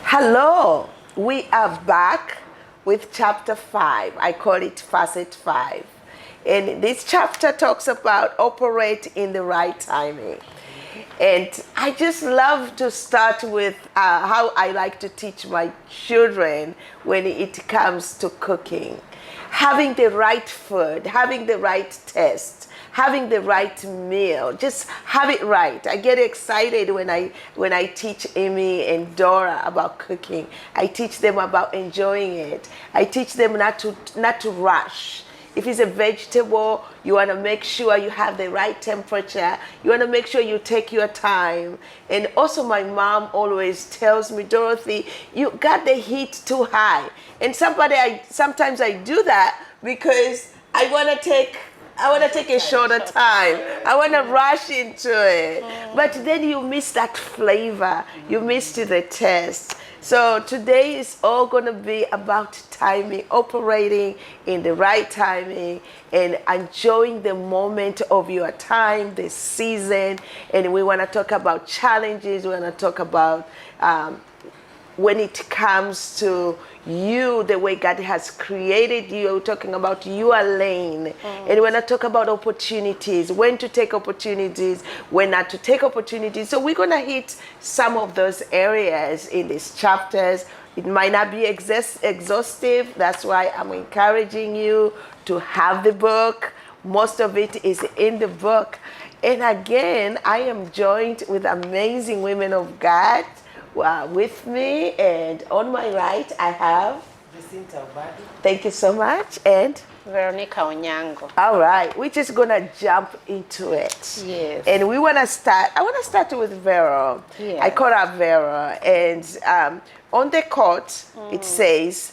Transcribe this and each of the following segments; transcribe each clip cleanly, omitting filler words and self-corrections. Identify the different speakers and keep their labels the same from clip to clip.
Speaker 1: Hello, we are back with chapter 5. I call it facet 5. And this chapter talks about operate in the right timing. And I just love to start with how I like to teach my children when it comes to cooking. Having the right food, having the right taste, having the right meal, just have it right. I get excited when I teach Amy and Dora about cooking. I teach them about enjoying it. I teach them not to rush. If it's a vegetable, you want to make sure you have the right temperature. You want to make sure you take your time. And also my mom always tells me, Dorothy, you got the heat too high. And sometimes I do that because I want to take a shorter time. I want to rush into it. But then you miss that flavor. You miss the taste. So today is all going to be about timing, operating in the right timing, and enjoying the moment of your time, the season. And we want to talk about challenges. We want to talk about when it comes to you, the way God has created you. We're talking about your lane. And when I talk about opportunities, when to take opportunities, when not to take opportunities. So we're going to hit some of those areas in these chapters. It might not be exhaustive. That's why I'm encouraging you to have the book. Most of it is in the book. And again, I am joined with amazing women of God with me, and on my right I have thank you so much, and
Speaker 2: Veronica Onyango.
Speaker 1: All right, we're just gonna jump into it.
Speaker 2: Yes.
Speaker 1: And I want to start with Vera.
Speaker 2: Yes.
Speaker 1: I call her Vera, and on the quote it says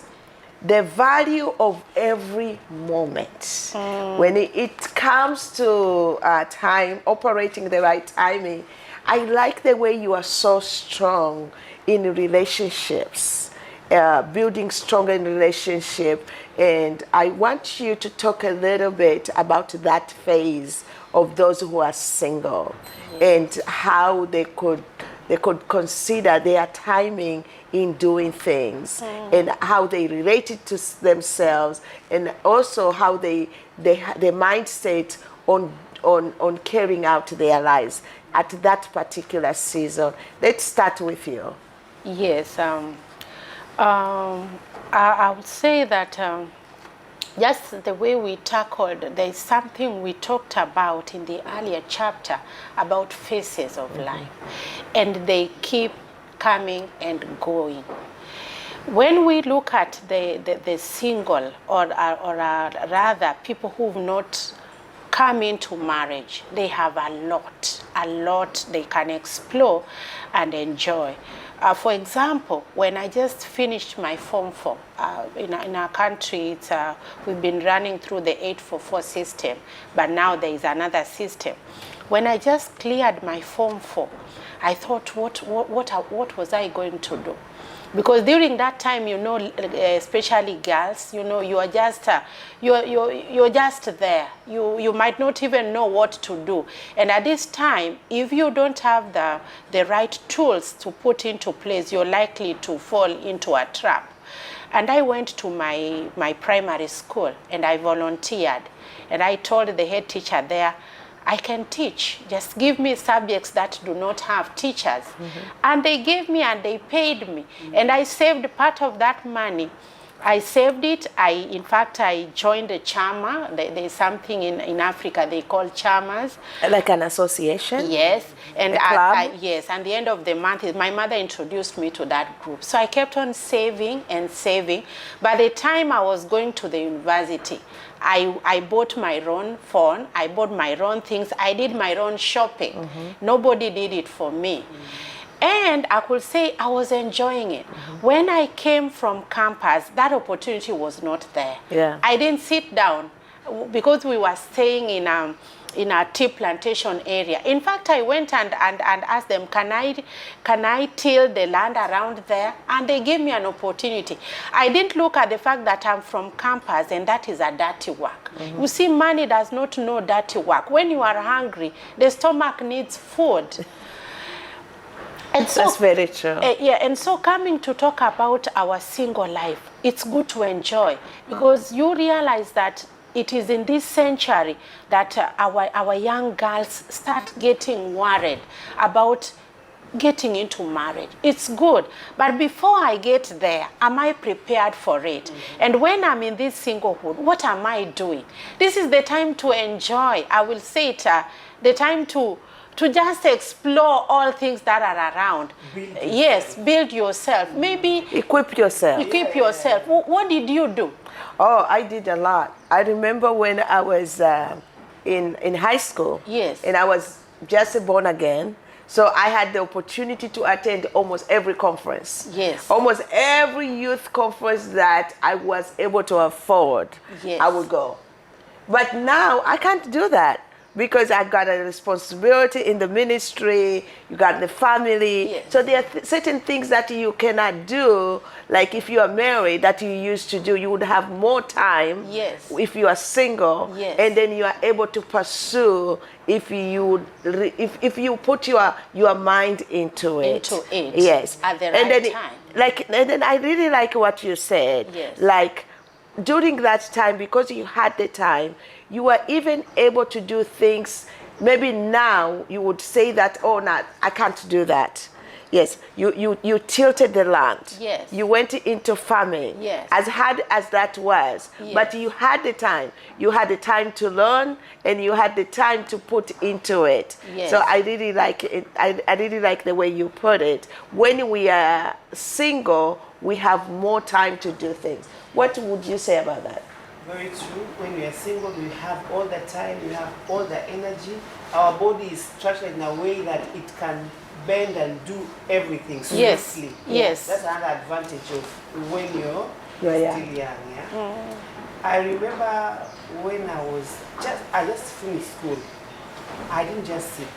Speaker 1: the value of every moment. When it comes to time, operating the right timing, I like the way you are so strong in relationships, building stronger in relationship. And I want you to talk a little bit about that phase of those who are single, and how they could consider their timing in doing things, and how they relate it to themselves, and also how their mindset on carrying out their lives at that particular season. Let's start with you.
Speaker 2: Yes, I would say that just the way we tackled, there's something we talked about in the earlier chapter about phases of life, and they keep coming and going. When we look at the single, or rather people who've not come into marriage, they have a lot they can explore and enjoy. For example, when I just finished my Form 4, in our country, we've been running through the 844 system, but now there is another system. When I just cleared my Form 4, I thought, what was I going to do? Because during that time, especially girls, you are just you're just there. You might not even know what to do. And at this time, if you don't have the right tools to put into place, you're likely to fall into a trap. And I went to my primary school and I volunteered. And I told the head teacher there, I can teach. Just give me subjects that do not have teachers. And they gave me and they paid me. And I saved part of that money. I saved it. In fact, I joined a chama. There's something in Africa they call chamas.
Speaker 1: Like an association?
Speaker 2: Yes. And
Speaker 1: a club?
Speaker 2: yes, and the end of the month, my mother introduced me to that group. So I kept on saving and saving. By the time I was going to the university, I bought my own phone, I bought my own things, I did my own shopping. Nobody did it for me. And I could say I was enjoying it. When I came from campus, that opportunity was not there.
Speaker 1: Yeah.
Speaker 2: I didn't sit down because we were staying in a tea plantation area. In fact, I went and asked them, can I till the land around there? And they gave me an opportunity. I didn't look at the fact that I'm from campus and that is a dirty work. You see, money does not know dirty work. When you are hungry, the stomach needs food. And so,
Speaker 1: That's very true.
Speaker 2: yeah, and so coming to talk about our single life, it's good to enjoy, because you realize that it is in this century that our young girls start getting worried about getting into marriage. It's good, but before I get there, am I prepared for it? And when I'm in this singlehood, what am I doing? This is the time to enjoy. I will say it, the time to just explore all things that are around. Yes, build yourself. Maybe
Speaker 1: Equip yourself.
Speaker 2: equip yourself. What did you do?
Speaker 1: Oh, I did a lot. I remember when I was in high school.
Speaker 2: Yes.
Speaker 1: And I was just born again. So I had the opportunity to attend almost every conference.
Speaker 2: Yes.
Speaker 1: Almost every youth conference that I was able to afford,
Speaker 2: Yes.
Speaker 1: I would go. But now I can't do that because I got a responsibility in the ministry, you got the family.
Speaker 2: Yes.
Speaker 1: So there are certain things that you cannot do, like if you are married, that you used to do. You would have more time.
Speaker 2: Yes.
Speaker 1: If you are single.
Speaker 2: Yes.
Speaker 1: And then you are able to pursue if you put your mind into it.
Speaker 2: Into it.
Speaker 1: Yes.
Speaker 2: At the
Speaker 1: And
Speaker 2: right
Speaker 1: then,
Speaker 2: time.
Speaker 1: And then I really like what you said.
Speaker 2: Yes.
Speaker 1: Like during that time, because you had the time, you were even able to do things. Maybe now you would say that, oh, no, I can't do that. Yes, you tilted the land.
Speaker 2: Yes.
Speaker 1: You went into farming.
Speaker 2: Yes.
Speaker 1: As hard as that was.
Speaker 2: Yes.
Speaker 1: But you had the time. You had the time to learn, and you had the time to put into it.
Speaker 2: Yes.
Speaker 1: So I really like it. I really like the way you put it. When we are single, we have more time to do things. What would you say about that?
Speaker 3: Very true. When you are single, you have all the time, you have all the energy. Our body is structured in a way that it can bend and do everything
Speaker 2: Yes.
Speaker 3: swiftly.
Speaker 2: Yes.
Speaker 3: That's another advantage of when you're
Speaker 1: Yeah,
Speaker 3: still young. Yeah. I remember when I just finished school. I didn't just sit.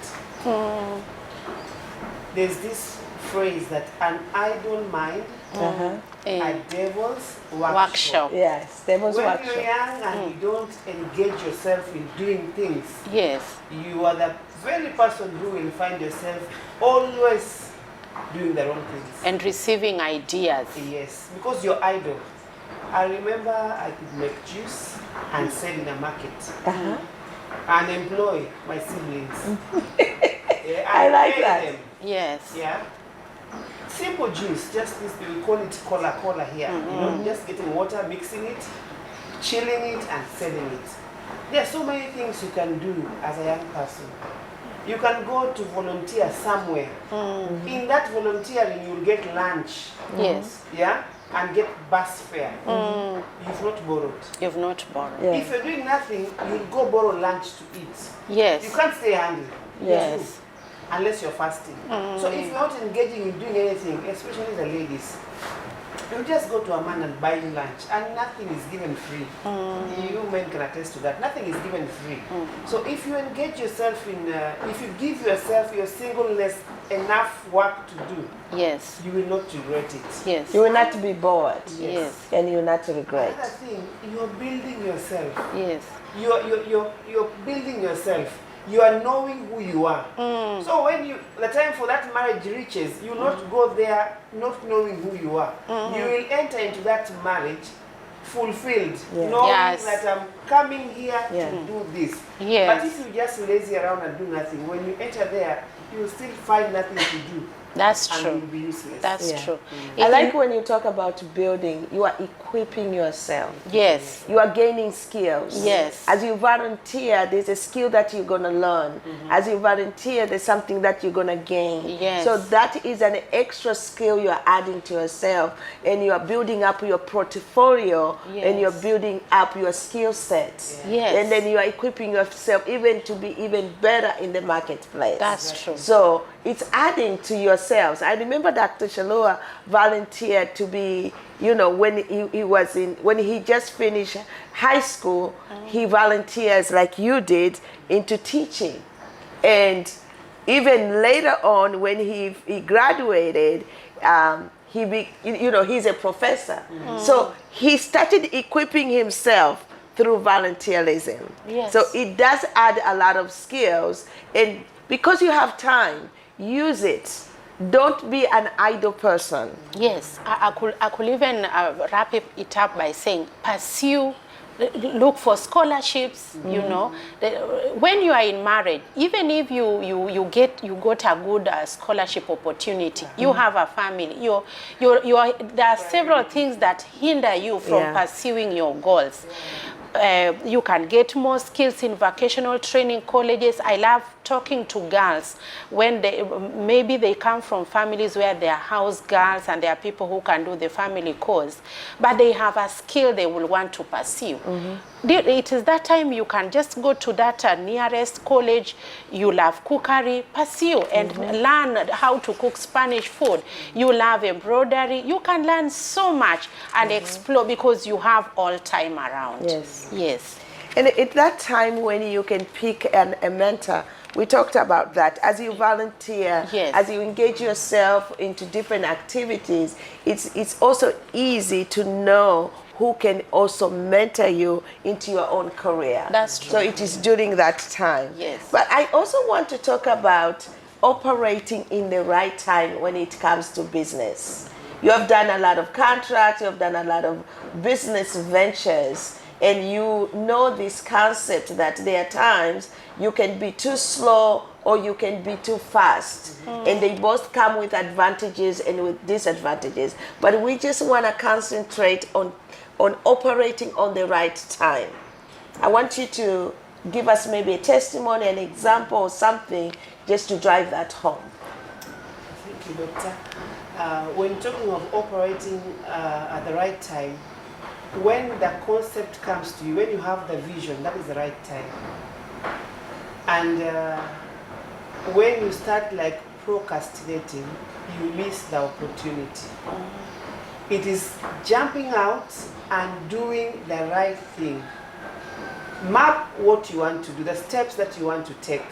Speaker 3: There's this phrase that an idle mind, a devil's workshop.
Speaker 1: Yes, there was
Speaker 3: When
Speaker 1: workshop.
Speaker 3: you're young and you don't engage yourself in doing things,
Speaker 2: Yes.
Speaker 3: you are the very person who will find yourself always doing the wrong things.
Speaker 2: And receiving ideas.
Speaker 3: Yes, because you're idle. I remember I could make juice and sell in a market and employ my siblings. Yeah,
Speaker 1: I like
Speaker 3: pay
Speaker 1: that.
Speaker 3: them.
Speaker 2: Yes.
Speaker 3: Yeah. Simple juice, just this, we call it cola here. You know, just getting water, mixing it, chilling it, and selling it. There are so many things you can do as a young person. You can go to volunteer somewhere. In that volunteering, you'll get lunch.
Speaker 2: Yes.
Speaker 3: Yeah? And get bus fare. You've not borrowed.
Speaker 2: You've not borrowed.
Speaker 1: Yeah.
Speaker 3: If you're doing nothing, you'll go borrow lunch to eat.
Speaker 2: Yes.
Speaker 3: You can't stay hungry.
Speaker 2: Yes.
Speaker 3: Unless you're fasting. So if you're not engaging in doing anything, especially the ladies, you just go to a man and buy him lunch, and nothing is given free. You men can attest to that. Nothing is given free. So if you engage yourself in, if you give yourself your singleness enough work to do,
Speaker 2: Yes.
Speaker 3: you will not regret it.
Speaker 2: Yes.
Speaker 1: You will not be bored.
Speaker 2: Yes.
Speaker 1: And you will not regret.
Speaker 3: Another thing, you're building yourself.
Speaker 2: Yes.
Speaker 3: You're building yourself. You are knowing who you are. So when the time for that marriage reaches, you will not go there not knowing who you are. You will enter into that marriage fulfilled, knowing
Speaker 2: Yes.
Speaker 3: that I'm coming here
Speaker 1: Yeah.
Speaker 3: to do this.
Speaker 2: Yes.
Speaker 3: But if you just lazy around and do nothing, when you enter there, you will still find nothing to do.
Speaker 2: That's
Speaker 3: And
Speaker 2: true.
Speaker 3: you'll be useless.
Speaker 2: That's
Speaker 1: Yeah.
Speaker 2: true.
Speaker 1: I like when you talk about building, you are equipping yourself.
Speaker 2: Yes.
Speaker 1: You are gaining skills.
Speaker 2: Yes.
Speaker 1: As you volunteer, there's a skill that you're going to learn. As you volunteer, there's something that you're going to gain.
Speaker 2: Yes.
Speaker 1: So that is an extra skill you're adding to yourself, and you're building up your portfolio, and you're
Speaker 2: Yes.
Speaker 1: building up your skill sets.
Speaker 2: Yes.
Speaker 1: And then you are equipping yourself even to be even better in the marketplace.
Speaker 2: That's true.
Speaker 1: So it's adding to yourselves. I remember Dr. Shallua volunteered to be, when he just finished high school, he volunteers like you did into teaching. And even later on, when he graduated, he's a professor. So he started equipping himself through volunteerism.
Speaker 2: Yes.
Speaker 1: So it does add a lot of skills, and because you have time, use it. Don't be an idle person.
Speaker 2: Yes, I could even wrap it up by saying pursue, look for scholarships. You know, when you are in marriage, even if you got a good scholarship opportunity, you have a family. There are several things that hinder you from pursuing your goals. You can get more skills in vocational training colleges. I love talking to girls when maybe they come from families where they are house girls and there are people who can do the family course, but they have a skill they will want to pursue. It is that time you can just go to that nearest college. You love cookery, pursue and learn how to cook Spanish food. You love embroidery. You can learn so much and explore because you have all time around.
Speaker 1: Yes.
Speaker 2: Yes.
Speaker 1: And at that time when you can pick a mentor, we talked about that. As you volunteer, as you engage yourself into different activities, it's also easy to know who can also mentor you into your own career.
Speaker 2: That's true.
Speaker 1: So it is during that time.
Speaker 2: Yes.
Speaker 1: But I also want to talk about operating in the right time when it comes to business. You have done a lot of contracts, you have done a lot of business ventures, and you know this concept that there are times you can be too slow or you can be too fast. And they both come with advantages and with disadvantages. But we just want to concentrate on operating on the right time. I want you to give us maybe a testimony, an example or something just to drive that home.
Speaker 3: Thank you, Doctor. When talking of operating at the right time, when the concept comes to you, when you have the vision, that is the right time. And when you start like procrastinating, you miss the opportunity. It is jumping out and doing the right thing. Map what you want to do, the steps that you want to take,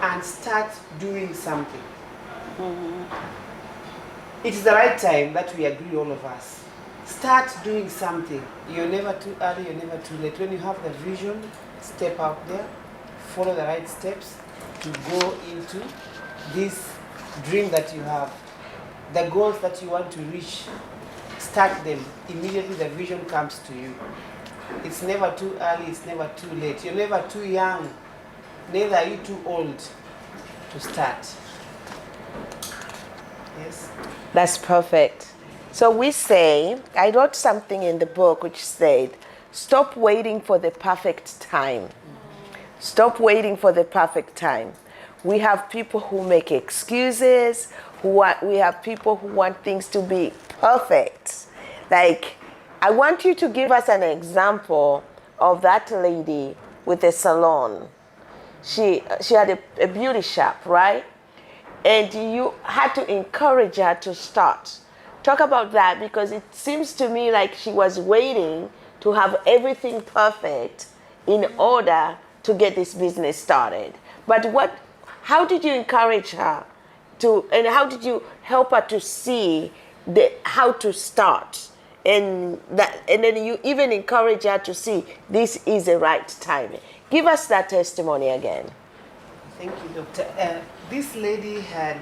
Speaker 3: and start doing something. It is the right time, that we agree, all of us. Start doing something. You're never too early, you're never too late. When you have the vision, step out there, follow the right steps to go into this dream that you have. The goals that you want to reach, start them. Immediately the vision comes to you. It's never too early, it's never too late. You're never too young, neither are you too old to start. Yes?
Speaker 1: That's perfect. So we say, I wrote something in the book which said, stop waiting for the perfect time. Stop waiting for the perfect time. We have people who make excuses. We have people who want things to be perfect. Like, I want you to give us an example of that lady with a salon. She had a beauty shop, right? And you had to encourage her to start. Talk about that, because it seems to me like she was waiting to have everything perfect in order to get this business started. But how did you encourage her and how did you help her to see how to start? And then you even encourage her to see this is the right time. Give us that testimony again.
Speaker 3: Thank you, Doctor. This lady had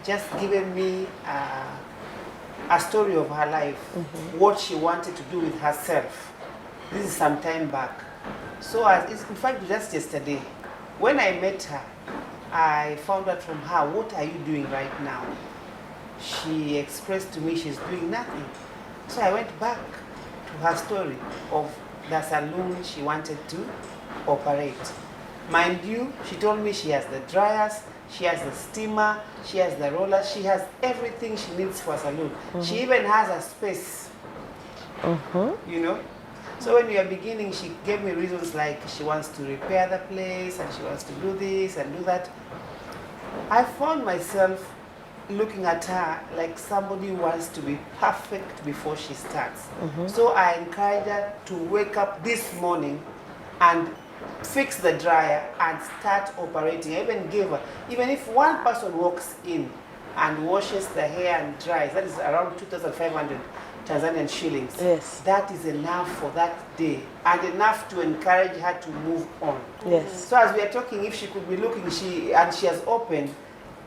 Speaker 3: just given me a story of her life, what she wanted to do with herself. This is some time back. So, in fact, just yesterday, when I met her, I found out from her, what are you doing right now? She expressed to me she's doing nothing. So I went back to her story of the salon she wanted to operate. Mind you, she told me she has the dryers, she has the steamer, she has the roller, she has everything she needs for a salon. She even has a space, you know. So when we are beginning, she gave me reasons like she wants to repair the place and she wants to do this and do that. I found myself looking at her like somebody who wants to be perfect before she starts. So I encouraged her to wake up this morning and fix the dryer and start operating. I even gave her, even if one person walks in and washes the hair and dries, that is around 2,500 Tanzanian shillings.
Speaker 1: Yes.
Speaker 3: That is enough for that day and enough to encourage her to move on.
Speaker 1: Yes.
Speaker 3: So as we are talking, if she could be looking, she has opened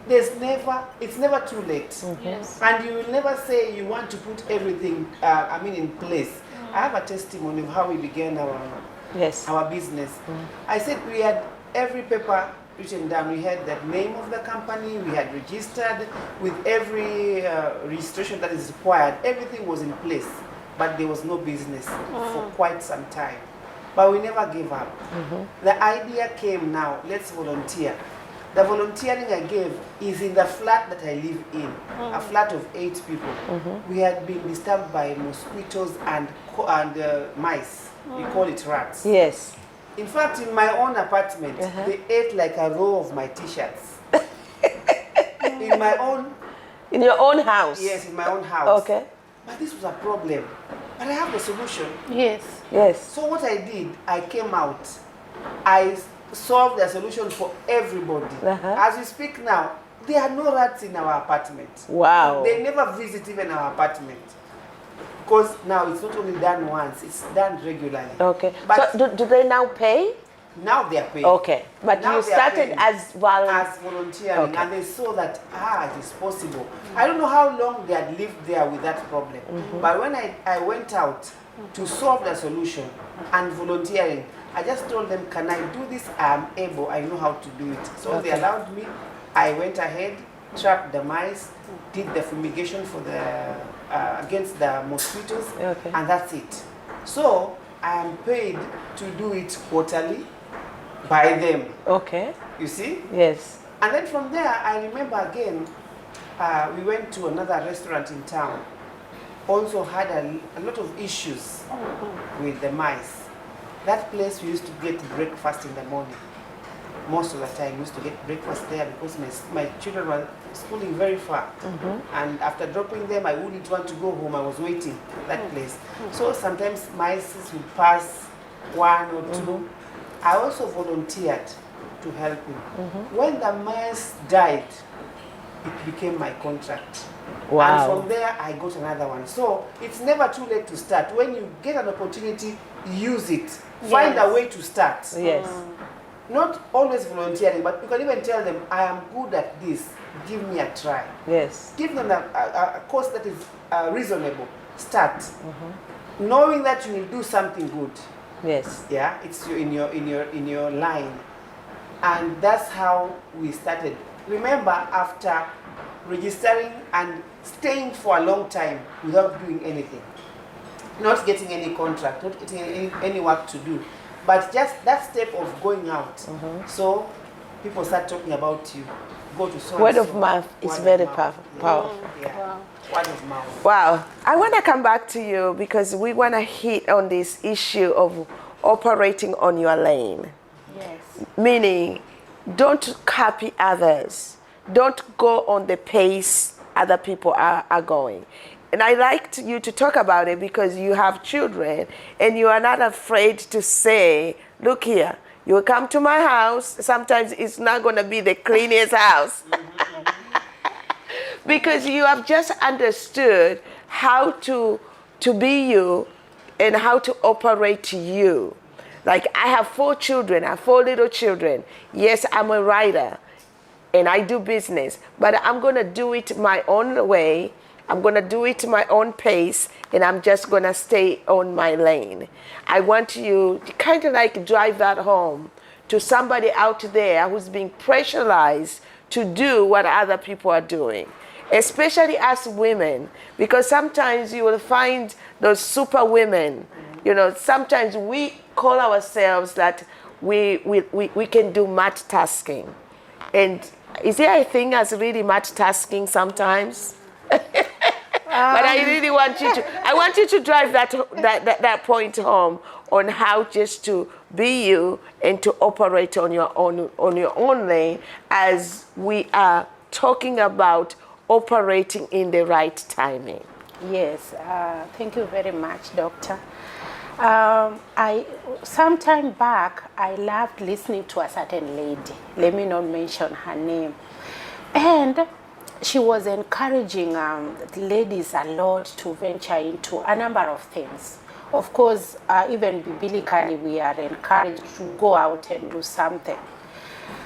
Speaker 3: it's never too late.
Speaker 2: Yes.
Speaker 3: And you will never say you want to put everything, in place. I have a testimony of how we began our business. I said we had every paper written down. We had the name of the company, we had registered with every registration that is required. Everything was in place, but there was no business for quite some time. But we never gave up. The idea came now, let's volunteer. The volunteering I gave is in the flat that I live in, a flat of 8 people. We had been disturbed by mosquitoes and mice. We call it rats.
Speaker 1: Yes.
Speaker 3: In fact, in my own apartment, they ate like a row of my t-shirts. In my own...
Speaker 1: In your own house?
Speaker 3: Yes, in my own house.
Speaker 1: Okay.
Speaker 3: But this was a problem. But I have the solution.
Speaker 2: Yes.
Speaker 1: Yes.
Speaker 3: So what I did, I came out. I solved the solution for everybody. As we speak now, there are no rats in our apartment.
Speaker 1: Wow.
Speaker 3: They never visit even our apartment. Because now it's not only done once, it's done regularly.
Speaker 1: Okay.
Speaker 3: But
Speaker 1: so do they now pay?
Speaker 3: now they are paying.
Speaker 1: Okay. But
Speaker 3: Now
Speaker 1: you
Speaker 3: they are
Speaker 1: started
Speaker 3: paying
Speaker 1: as volunteer.
Speaker 3: as volunteering,
Speaker 1: Okay.
Speaker 3: and they saw that it is possible. I don't know how long they had lived there with that problem, but when I went out to solve the solution and volunteering, I just told them, can I do this? I am able, I know how to do it. So they allowed me. I went ahead, trapped the mice, did the fumigation for the against the mosquitoes, and that's it. So I am paid to do it quarterly by them.
Speaker 1: Okay.
Speaker 3: You see?
Speaker 1: Yes.
Speaker 3: And then from there, I remember again, we went to another restaurant in town. Also had a lot of issues with the mice. That place we used to get breakfast in the morning. Most of the time we used to get breakfast there because my children were schooling very far. And after dropping them, I wouldn't want to go home. I was waiting at that place. So sometimes mice would pass 1 or 2. I also volunteered to help him. When the mice died, it became my contract.
Speaker 1: Wow.
Speaker 3: And from there, I got another one. So it's never too late to start. When you get an opportunity, use it. Find a way to start.
Speaker 1: Yes.
Speaker 3: Not always volunteering, but you can even tell them, I am good at this. Give me a try.
Speaker 1: Yes.
Speaker 3: Give them a course that is reasonable. Start. Knowing that you will do something good.
Speaker 1: Yes.
Speaker 3: Yeah, it's in your line. And that's how we started. Remember, after registering and staying for a long time without doing anything, not getting any contract, not getting any work to do, but just that step of going out. So people start talking about you. Go to so
Speaker 1: Word of mouth is very powerful.
Speaker 3: Yeah.
Speaker 2: Wow.
Speaker 3: Word of mouth.
Speaker 1: Wow. I want to come back to you because we want to hit on this issue of operating on your lane.
Speaker 2: Yes.
Speaker 1: Meaning, don't copy others. Don't go on the pace other people are going. And I liked you to talk about it because you have children and you are not afraid to say, look here, you come to my house, sometimes it's not going to be the cleanest house. Because you have just understood how to be you and how to operate you. Like I have 4 children, I have 4 little children. Yes, I'm a writer and I do business, but I'm going to do it my own way. I'm going to do it my own pace, and I'm just going to stay on my lane. I want you to kind of like drive that home to somebody out there who's being pressurized to do what other people are doing, especially us women, because sometimes you will find those super women. You know, sometimes we call ourselves that we can do multitasking. And is there a thing as really multitasking sometimes? But I really want you to drive that point home on how just to be you and to operate on your own lane as we are talking about operating in the right timing.
Speaker 2: Yes, thank you very much, Doctor. Some time back, I loved listening to a certain lady. Let me not mention her name. And she was encouraging ladies a lot to venture into a number of things. Of course, even biblically, we are encouraged to go out and do something.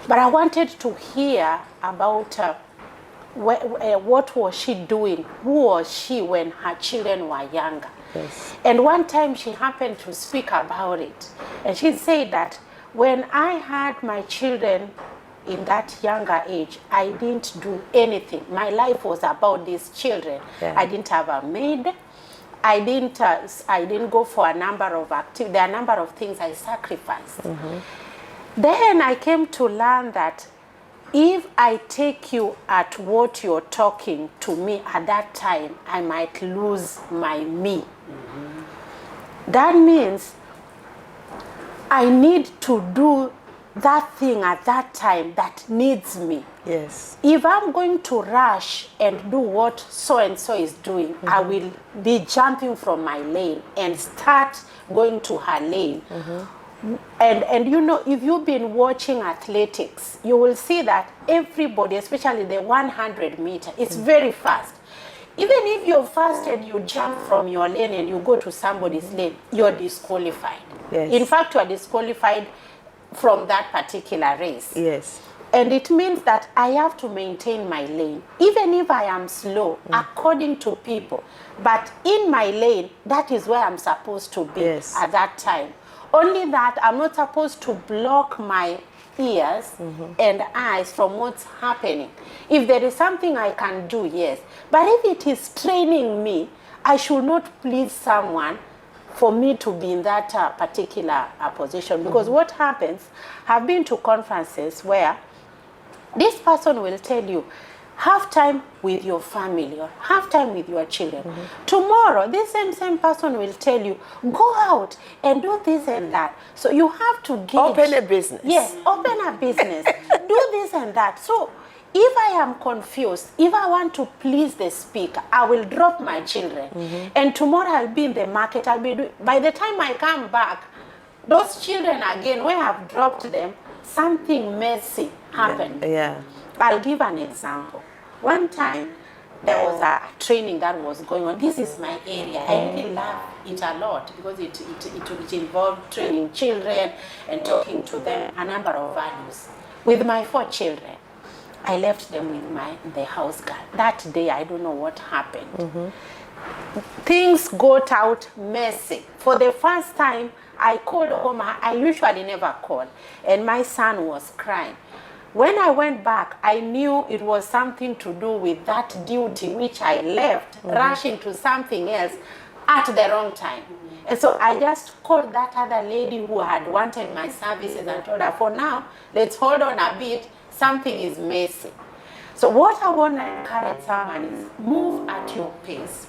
Speaker 2: But I wanted to hear about what was she doing? Who was she when her children were younger?
Speaker 1: Yes.
Speaker 2: And one time she happened to speak about it. And she said that when I had my children in that younger age, I didn't do anything. My life was about these children.
Speaker 1: Yeah.
Speaker 2: I didn't have a maid. I didn't go for a number of activities. There are a number of things I sacrificed. Then I came to learn that if I take you at what you're talking to me at that time, I might lose my me. That means I need to do that thing at that time that needs me.
Speaker 1: Yes.
Speaker 2: If I'm going to rush and do what so-and-so is doing, I will be jumping from my lane and start going to her lane. And you know, if you've been watching athletics, you will see that everybody, especially the 100 meter, is very fast. Even if you're fast and you jump from your lane and you go to somebody's lane, you're disqualified.
Speaker 1: Yes.
Speaker 2: In fact, you're disqualified from that particular race.
Speaker 1: Yes.
Speaker 2: And it means that I have to maintain my lane, even if I am slow, according to people. But in my lane, that is where I'm supposed to be at that time. Only that I'm not supposed to block my ears and eyes from what's happening. If there is something I can do, yes. But if it is training me, I should not please someone for me to be in that particular position. Because what happens, I've been to conferences where this person will tell you, have time with your family or have time with your children. Tomorrow, this same person will tell you, go out and do this and that. So you have to gauge.
Speaker 1: Open a business.
Speaker 2: Yes, open a business. Do this and that. So if I am confused, if I want to please the speaker, I will drop my children. And tomorrow I'll be in the market. By the time I come back, those children again, where I've dropped them, something messy happened.
Speaker 1: Yeah.
Speaker 2: I'll give an example. One time, there was a training that was going on. This is my area. I really love it a lot because it involved training children and talking to them a number of values. With my 4 children, I left them with the house girl. That day, I don't know what happened. Things got out messy. For the first time, I called home. I usually never call. And my son was crying. When I went back, I knew it was something to do with that duty which I left, rushing to something else at the wrong time. And so I just called that other lady who had wanted my services and told her, for now, let's hold on a bit, something is messy. So what I want to encourage someone is move at your pace.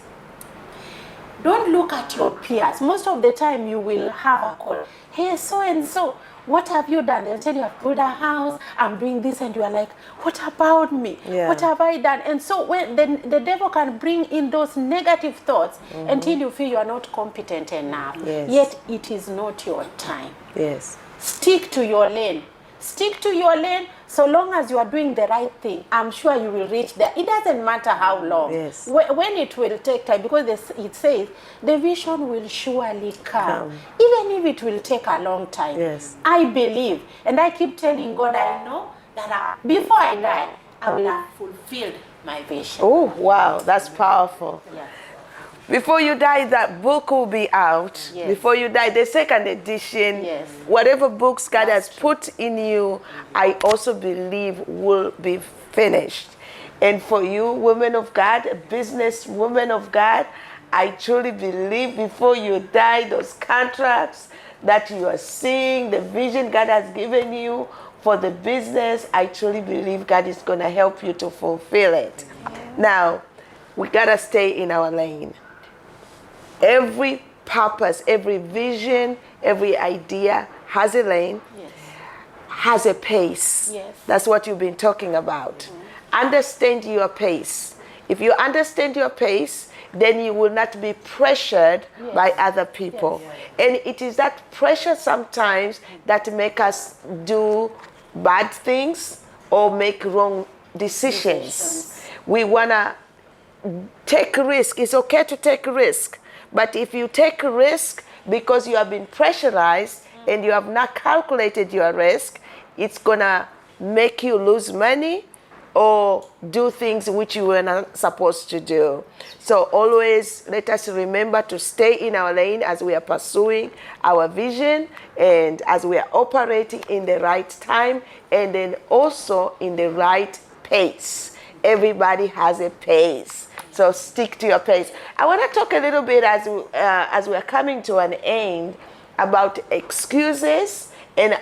Speaker 2: Don't look at your peers. Most of the time you will have a call, hey, so-and-so, what have you done? They'll tell you, I've built a house, I'm doing this, and you are like, what about me?
Speaker 1: Yeah.
Speaker 2: What have I done? And so when the devil can bring in those negative thoughts until you feel you are not competent enough.
Speaker 1: Yes.
Speaker 2: Yet it is not your time.
Speaker 1: Yes.
Speaker 2: Stick to your lane. Stick to your lane. So long as you are doing the right thing, I'm sure you will reach there. It doesn't matter how long.
Speaker 1: Yes.
Speaker 2: When it will take time, because it says the vision will surely come. Even if it will take a long time.
Speaker 1: Yes.
Speaker 2: I believe. And I keep telling God, I know that before I die, I will have fulfilled my vision.
Speaker 1: Oh, wow. That's powerful.
Speaker 2: Yes.
Speaker 1: Before you die, that book will be out.
Speaker 2: Yes.
Speaker 1: Before you die, the second edition,
Speaker 2: Yes.
Speaker 1: whatever books God has put in you, I also believe will be finished. And for you, women of God, business women of God, I truly believe before you die, those contracts that you are seeing, the vision God has given you for the business, I truly believe God is going to help you to fulfill it. Now, we got to stay in our lane. Every purpose, every vision, every idea has a lane, has a pace.
Speaker 2: Yes.
Speaker 1: That's what you've been talking about. Understand your pace. If you understand your pace, then you will not be pressured by other people. And it is that pressure sometimes that make us do bad things or make wrong decisions. We want to take a risk. It's okay to take a risk. But if you take a risk because you have been pressurized and you have not calculated your risk, it's going to make you lose money or do things which you were not supposed to do. So always let us remember to stay in our lane as we are pursuing our vision and as we are operating in the right time and then also in the right pace. Everybody has a pace. So stick to your pace. I want to talk a little bit as we are coming to an end about excuses and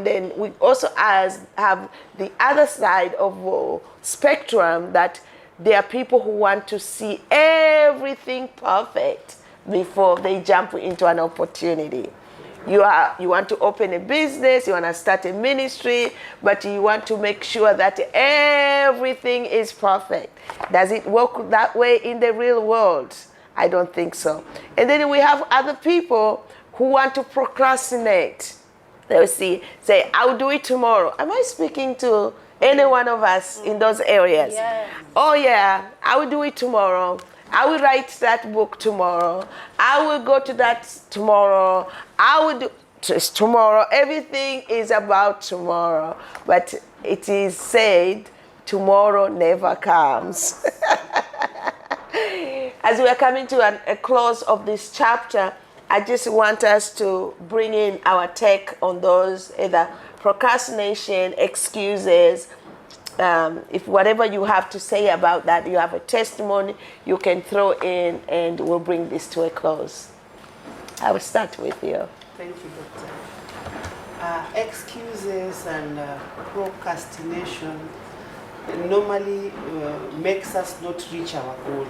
Speaker 1: then we also have the other side of spectrum that there are people who want to see everything perfect before they jump into an opportunity. You want to open a business, you want to start a ministry, but you want to make sure that everything is perfect. Does it work that way in the real world? I don't think so. And then we have other people who want to procrastinate. They will say, I'll do it tomorrow. Am I speaking to any one of us in those areas?
Speaker 2: Yes.
Speaker 1: Oh yeah, I will do it tomorrow. I will write that book tomorrow. I will go to that tomorrow. I will do just tomorrow. Everything is about tomorrow. But it is said, tomorrow never comes. As we are coming to a close of this chapter, I just want us to bring in our take on those, either procrastination, excuses. If whatever you have to say about that, you have a testimony, you can throw in and we'll bring this to a close. I will start with you.
Speaker 3: Thank you, Doctor. Excuses and procrastination normally makes us not reach our goal.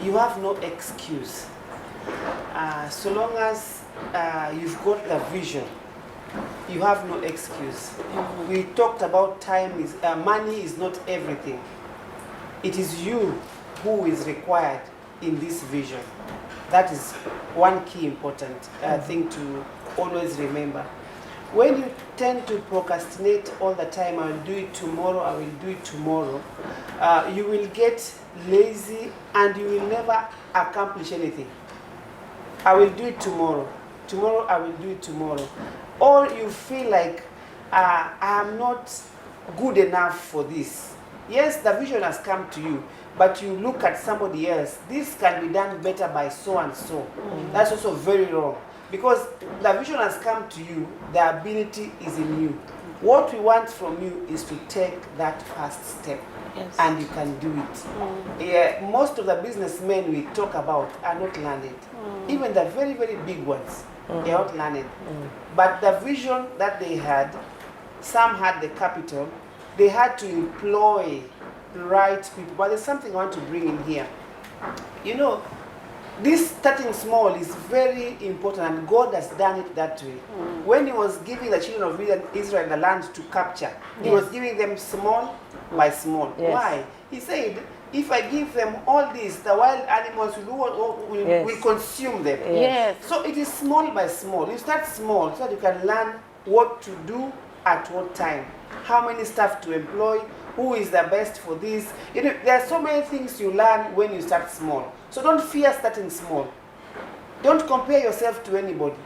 Speaker 3: You have no excuse. So long as you've got the vision, you have no excuse. We talked about money is not everything. It is you who is required in this vision. That is one key important thing to always remember. When you tend to procrastinate all the time, I will do it tomorrow, I will do it tomorrow, you will get lazy and you will never accomplish anything. I will do it tomorrow. Tomorrow I will do it tomorrow. Or you feel like I am not good enough for this. Yes, the vision has come to you, but you look at somebody else. This can be done better by so and so. That's also very wrong. Because the vision has come to you, the ability is in you. What we want from you is to take that first step. Yes. And you can do it. Yeah, most of the businessmen we talk about are not learned. Even the very, very big ones, they are not learned. But the vision that they had, some had the capital, they had to employ the right people. But there's something I want to bring in here. You know, this starting small is very important, and God has done it that way. When He was giving the children of Israel the land to capture, He was giving them small by small. Yes. Why? He said, if I give them all this, the wild animals will consume them.
Speaker 2: Yes.
Speaker 3: So it is small by small. You start small so that you can learn what to do at what time, how many staff to employ, who is the best for this. You know, there are so many things you learn when you start small. So don't fear starting small. Don't compare yourself to anybody.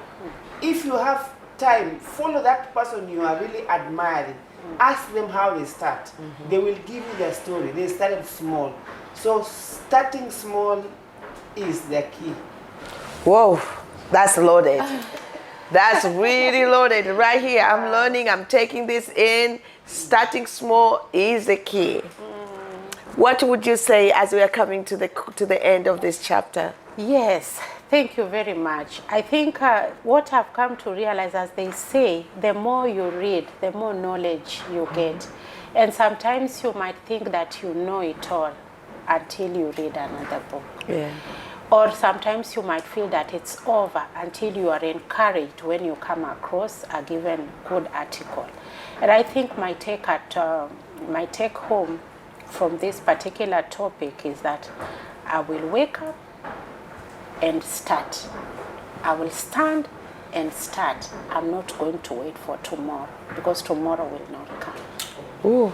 Speaker 3: If you have time, follow that person you are really admiring. Ask them how they start. They will give you their story. They started small. So starting small is the key.
Speaker 1: Whoa, that's loaded. That's really loaded right here. I'm learning, I'm taking this in. Starting small is the key. What would you say as we are coming to the end of this chapter?
Speaker 2: Yes, thank you very much. I think what I've come to realize, as they say, the more you read, the more knowledge you get. And sometimes you might think that you know it all until you read another book.
Speaker 1: Yeah.
Speaker 2: Or sometimes you might feel that it's over until you are encouraged when you come across a given good article. And I think my take home from this particular topic is that I will wake up and start. I will stand and start. I'm not going to wait for tomorrow, because tomorrow will not come.
Speaker 1: Ooh,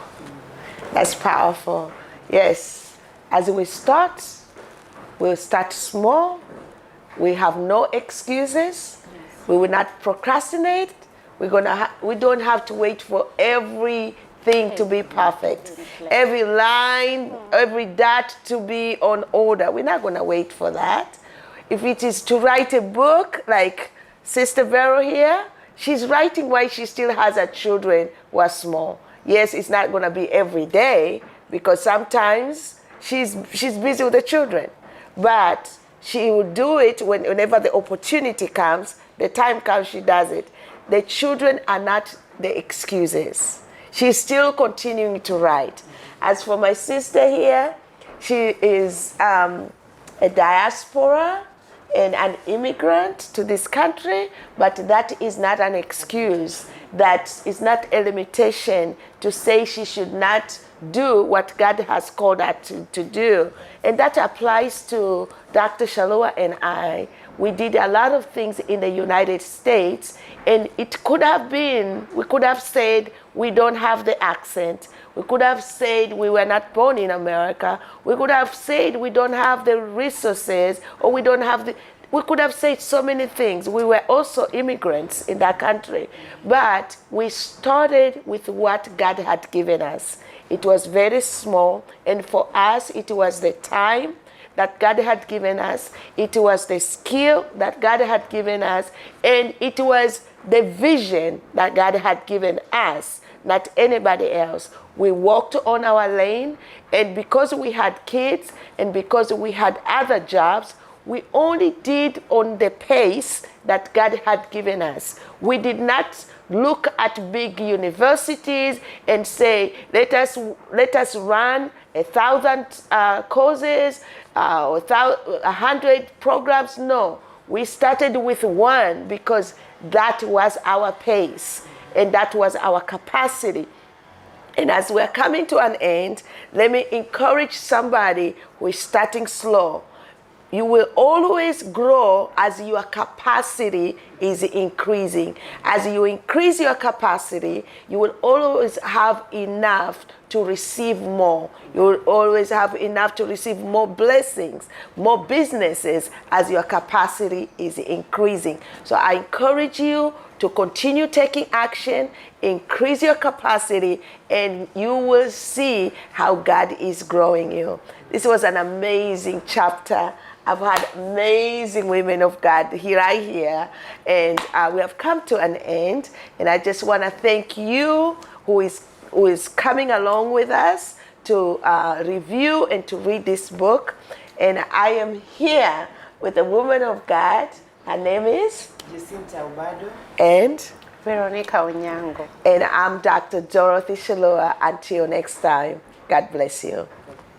Speaker 1: that's powerful. Yes, as we start, we'll start small. We have no excuses. Yes. We will not procrastinate. We don't have to wait for everything thing to be perfect. Every line, every dot to be on order. We're not going to wait for that. If it is to write a book, like Sister Vero here, she's writing while she still has her children who are small. Yes, it's not going to be every day because sometimes she's busy with the children. But she will do it whenever the opportunity comes, the time comes, she does it. The children are not the excuses. She's still continuing to write. As for my sister here, she is a diaspora and an immigrant to this country, but that is not an excuse. That is not a limitation to say she should not do what God has called her to do. And that applies to Dr. Shallua and I. We did a lot of things in the United States, and it could have been, we could have said we don't have the accent. We could have said we were not born in America. We could have said we don't have the resources, or we don't have the, we could have said so many things. We were also immigrants in that country. But we started with what God had given us. It was very small, and for us, it was the time that God had given us. It was the skill that God had given us, and it was the vision that God had given us, not anybody else. We walked on our lane, and because we had kids and because we had other jobs, we only did on the pace that God had given us. We did not look at big universities and say, let us run 1,000 courses, 100 programs. No, we started with one because that was our pace and that was our capacity. And as we're coming to an end, let me encourage somebody who is starting slow. You will always grow as your capacity is increasing. As you increase your capacity, you will always have enough to receive more. You will always have enough to receive more blessings, more businesses as your capacity is increasing. So I encourage you to continue taking action, increase your capacity, and you will see how God is growing you. This was an amazing chapter. I've had amazing women of God here, and we have come to an end. And I just want to thank you who is coming along with us to review and to read this book. And I am here with a woman of God. Her name is
Speaker 3: Jacinta Obado
Speaker 1: and
Speaker 2: Veronica Onyango.
Speaker 1: And I'm Dr. Dorothy Shallua. Until next time, God bless you.